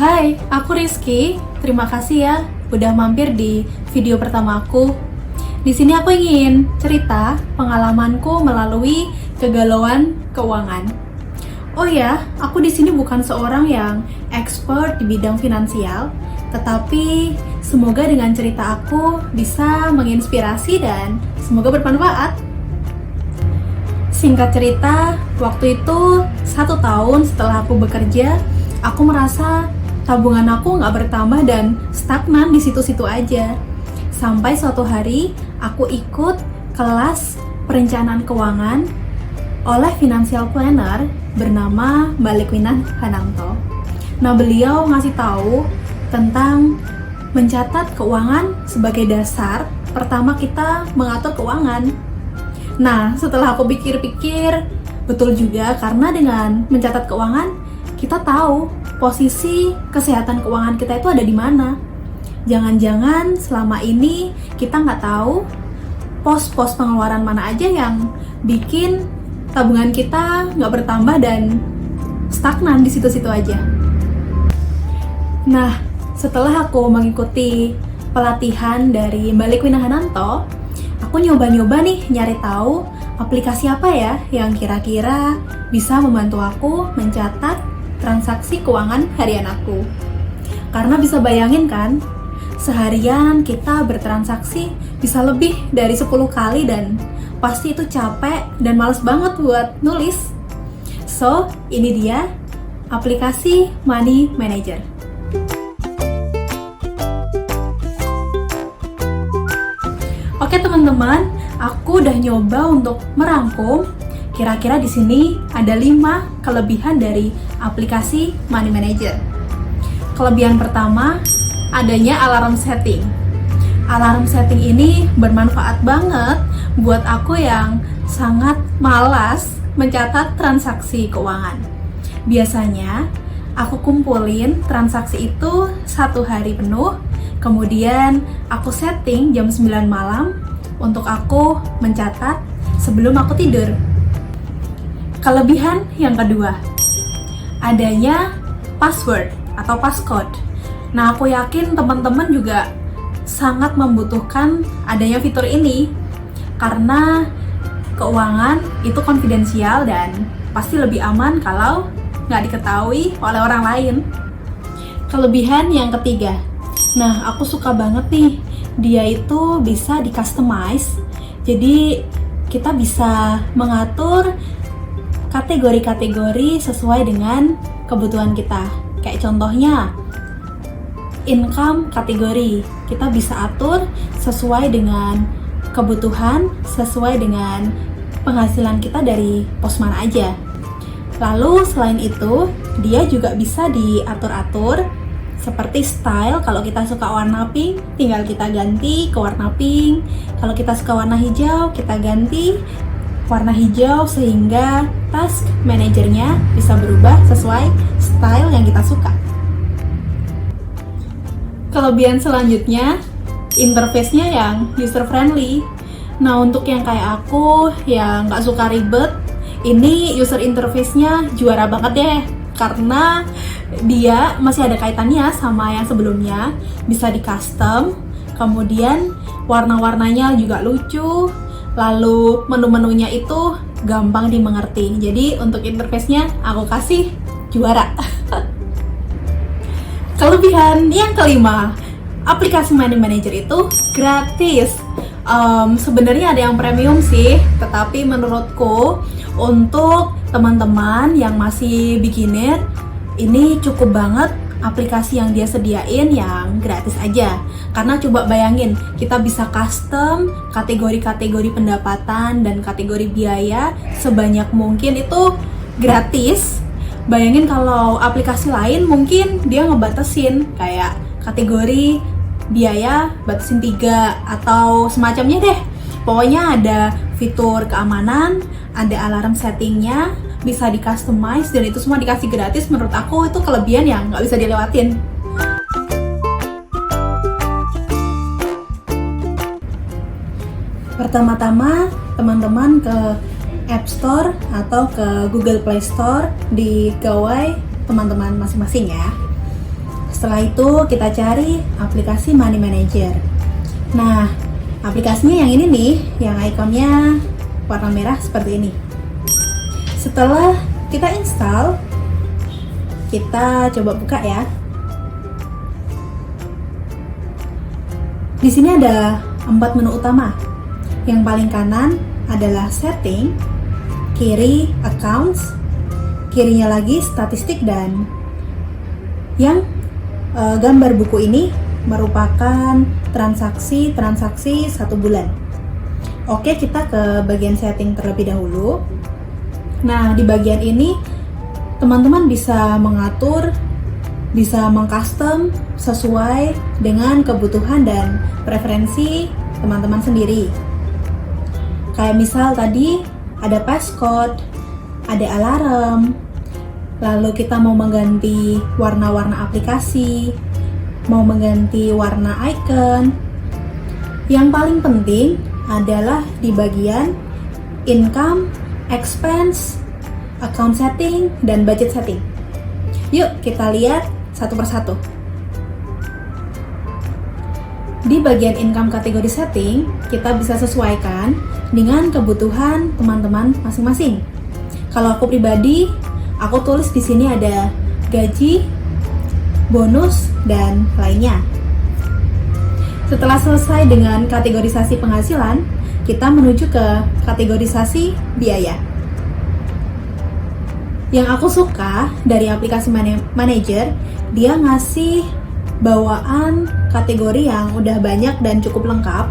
Hai, aku Rizky. Terima kasih ya udah mampir di video pertama aku. Di sini aku ingin cerita pengalamanku melalui kegalauan keuangan. Oh ya, aku di sini bukan seorang yang expert di bidang finansial, tetapi semoga dengan cerita aku bisa menginspirasi dan semoga bermanfaat. Singkat cerita, waktu itu 1 tahun setelah aku bekerja, aku merasa tabungan aku nggak bertambah dan stagnan di situ-situ aja. Sampai suatu hari, aku ikut kelas perencanaan keuangan oleh financial planner bernama Mbak Lekwinan Hanamto. Nah, beliau ngasih tahu tentang mencatat keuangan sebagai dasar pertama kita mengatur keuangan. Nah, setelah aku pikir-pikir, betul juga karena dengan mencatat keuangan, kita tahu posisi kesehatan keuangan kita itu ada di mana. Jangan-jangan selama ini kita nggak tahu pos-pos pengeluaran mana aja yang bikin tabungan kita nggak bertambah dan stagnan di situ-situ aja. Nah, setelah aku mengikuti pelatihan dari Mbak Lekwinan Hanamto, aku nyoba-nyoba nih nyari tahu aplikasi apa ya yang kira-kira bisa membantu aku mencatat transaksi keuangan harian aku. Karena bisa bayangin kan, seharian kita bertransaksi bisa lebih dari 10 kali dan pasti itu capek dan males banget buat nulis. So, ini dia aplikasi Money Manager. Oke teman-teman, aku udah nyoba untuk merangkum kira-kira di sini ada 5 kelebihan dari aplikasi Money Manager. Kelebihan pertama, adanya alarm setting. Alarm setting ini bermanfaat banget buat aku yang sangat malas mencatat transaksi keuangan. Biasanya, aku kumpulin transaksi itu 1 hari penuh, kemudian aku setting jam 9 malam untuk aku mencatat sebelum aku tidur. Kelebihan yang kedua, adanya password atau passcode. Nah, aku yakin teman-teman juga sangat membutuhkan adanya fitur ini karena keuangan itu konfidensial dan pasti lebih aman kalau nggak diketahui oleh orang lain. Kelebihan yang ketiga, nah aku suka banget nih, dia itu bisa di-customize. Jadi kita bisa mengatur kategori-kategori sesuai dengan kebutuhan kita. Kayak contohnya, income kategori. Kita bisa atur sesuai dengan kebutuhan, sesuai dengan penghasilan kita dari pos mana aja. Lalu selain itu, dia juga bisa diatur-atur seperti style. Kalau kita suka warna pink, tinggal kita ganti ke warna pink. Kalau kita suka warna hijau, kita ganti warna hijau sehingga task manajernya bisa berubah sesuai style yang kita suka. Kelebihan selanjutnya, interface-nya yang user friendly. Nah, untuk yang kayak aku yang nggak suka ribet, ini user interface-nya juara banget deh, karena dia masih ada kaitannya sama yang sebelumnya, bisa di custom, kemudian warna-warnanya juga lucu, lalu menu-menunya itu gampang dimengerti. Jadi untuk interface-nya aku kasih juara. Kelebihan yang kelima, aplikasi Money Manager itu gratis. Sebenarnya ada yang premium sih, tetapi menurutku untuk teman-teman yang masih beginner, ini cukup banget aplikasi yang dia sediain yang gratis aja. Karena coba bayangin, kita bisa custom kategori-kategori pendapatan dan kategori biaya sebanyak mungkin itu gratis. Bayangin kalau aplikasi lain mungkin dia ngebatasin kayak kategori biaya batasin 3 atau semacamnya deh. Pokoknya ada fitur keamanan, ada alarm settingnya, bisa di customize dan itu semua dikasih gratis. Menurut aku itu kelebihan yang nggak bisa dilewatin. Pertama-tama teman-teman ke App Store atau ke Google Play Store di gawai teman-teman masing-masing ya. Setelah itu kita cari aplikasi Money Manager. Nah, aplikasinya yang ini nih, yang ikonnya warna merah seperti ini. Setelah kita install, kita coba buka ya. Di sini ada 4 menu utama. Yang paling kanan adalah setting, kiri accounts, kirinya lagi statistik, dan yang gambar buku ini merupakan transaksi 1 bulan. Oke, kita ke bagian setting terlebih dahulu. Nah, di bagian ini teman-teman bisa mengatur, bisa mengcustom sesuai dengan kebutuhan dan preferensi teman-teman sendiri. Kayak misal tadi ada passcode, ada alarm, lalu kita mau mengganti warna-warna aplikasi, mau mengganti warna icon. Yang paling penting adalah di bagian income, expense, account setting, dan budget setting. Yuk kita lihat satu persatu. Di bagian income kategori setting, kita bisa sesuaikan dengan kebutuhan teman-teman masing-masing. Kalau aku pribadi, aku tulis di sini ada gaji, bonus, dan lainnya. Setelah selesai dengan kategorisasi penghasilan, kita menuju ke kategorisasi biaya. Yang aku suka dari aplikasi Manager, dia ngasih bawaan kategori yang udah banyak dan cukup lengkap.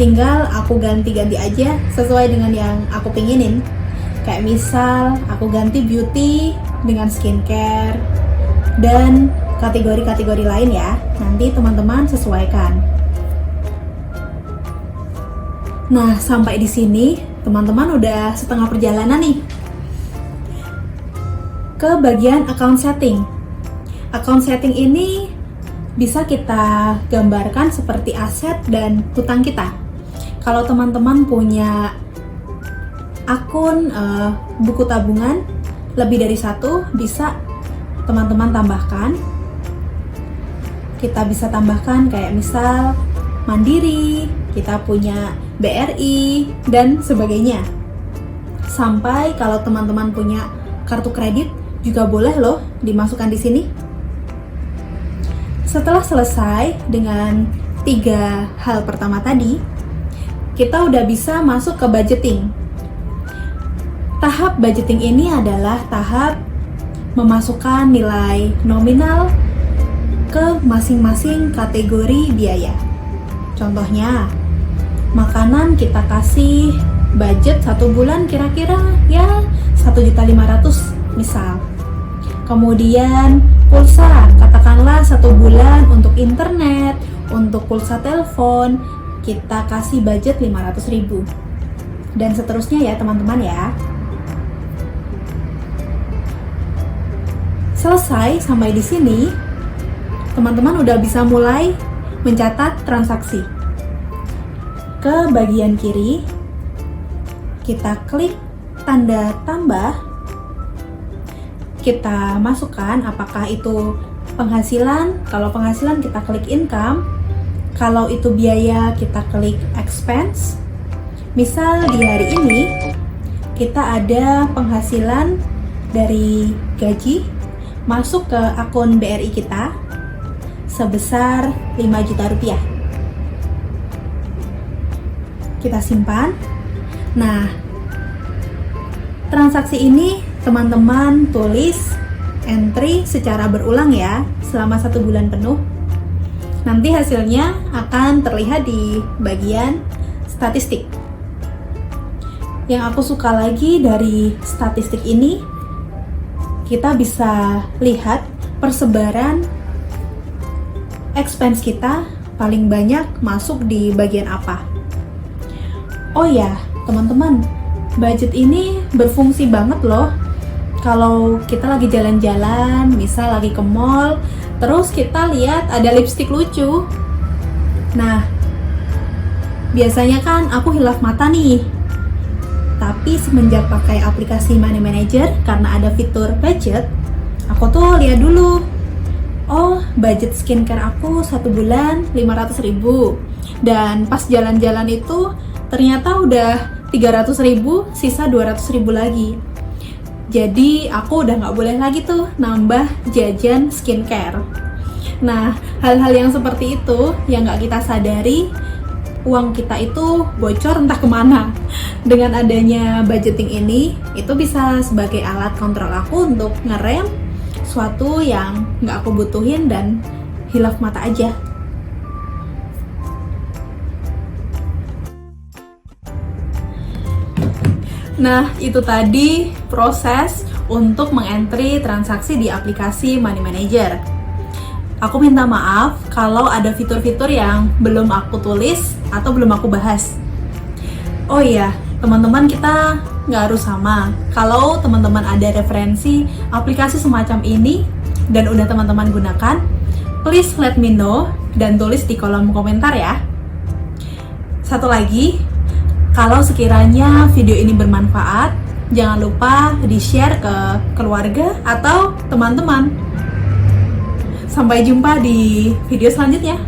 Tinggal aku ganti-ganti aja sesuai dengan yang aku pinginin. Kayak misal aku ganti beauty dengan skincare dan kategori-kategori lain ya. Nanti teman-teman sesuaikan. Nah, sampai di sini teman-teman udah setengah perjalanan nih. Ke bagian account setting. Account setting ini bisa kita gambarkan seperti aset dan hutang kita. Kalau teman-teman punya akun buku tabungan lebih dari 1, bisa teman-teman tambahkan. Kita bisa tambahkan kayak misal Mandiri, kita punya BRI, dan sebagainya. Sampai kalau teman-teman punya kartu kredit juga boleh loh dimasukkan di sini. Setelah selesai dengan 3 hal pertama tadi, kita udah bisa masuk ke budgeting. Tahap budgeting ini adalah tahap memasukkan nilai nominal ke masing-masing kategori biaya. Contohnya, makanan kita kasih budget 1 bulan kira-kira ya 1.500.000 misal. Kemudian pulsa, katakanlah 1 bulan untuk internet, untuk pulsa telepon, kita kasih budget 500.000. Dan seterusnya ya teman-teman ya. Selesai sampai di sini, teman-teman udah bisa mulai mencatat transaksi. Ke bagian kiri, kita klik tanda tambah. Kita masukkan apakah itu penghasilan. Kalau penghasilan kita klik income. Kalau itu biaya kita klik expense. Misal di hari ini kita ada penghasilan dari gaji masuk ke akun BRI kita sebesar 5 juta rupiah. Kita simpan. Nah, transaksi ini teman-teman tulis entry secara berulang ya selama 1 bulan penuh. Nanti hasilnya akan terlihat di bagian statistik. Yang aku suka lagi dari statistik ini, kita bisa lihat persebaran expense kita paling banyak masuk di bagian apa. Oh ya, teman-teman, budget ini berfungsi banget loh. Kalau kita lagi jalan-jalan, misal lagi ke mall, terus kita lihat ada lipstik lucu. Nah, biasanya kan aku hilaf mata nih. Tapi semenjak pakai aplikasi Money Manager, karena ada fitur budget, aku tuh lihat dulu. oh budget skincare aku 1 bulan 500.000, dan pas jalan-jalan itu ternyata udah 300.000, sisa 200.000 lagi. Jadi aku udah nggak boleh lagi tuh nambah jajan skincare. Nah, hal-hal yang seperti itu yang nggak kita sadari, uang kita itu bocor entah kemana. Dengan adanya budgeting ini, itu bisa sebagai alat kontrol aku untuk ngerem suatu yang nggak aku butuhin dan hilaf mata aja. Nah, itu tadi proses untuk mengentry transaksi di aplikasi Money Manager. Aku minta maaf kalau ada fitur-fitur yang belum aku tulis atau belum aku bahas. Oh iya, teman-teman, kita nggak harus sama. Kalau teman-teman ada referensi aplikasi semacam ini dan udah teman-teman gunakan, please let me know dan tulis di kolom komentar ya. Satu lagi, kalau sekiranya video ini bermanfaat, jangan lupa di-share ke keluarga atau teman-teman. Sampai jumpa di video selanjutnya.